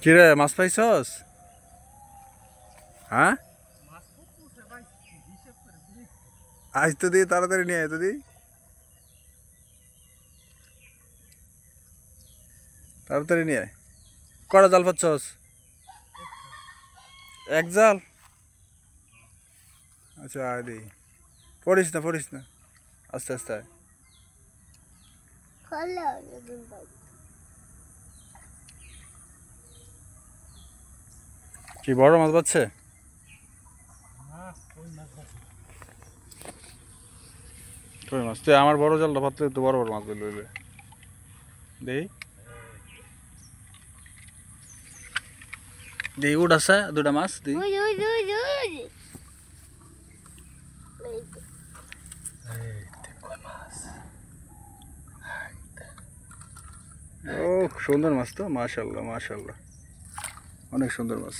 কিরে মাছ পাইছস? হ্যাঁ, আজ তো দি তাড়াতাড়ি নিয়ে আয় তো দি, তাড়াতাড়ি নিয়ে আয়। কটা জাল পাচ্ছস? এক জাল? আচ্ছা আয় দি, পড়িস না পড়িস না, আস্তে আস্তে আয়। কি বড় মাছ পাচ্ছে? কই মাছ? তুই আমার বড় জালটা পাতলে তো বড় বড় মাছ ধরলে দেই দেই উঠ আছে দুটা মাছ দেই। ও সুন্দর মাছ তো, মাশাআল্লাহ মাশাআল্লাহ, অনেক সুন্দর মাছ।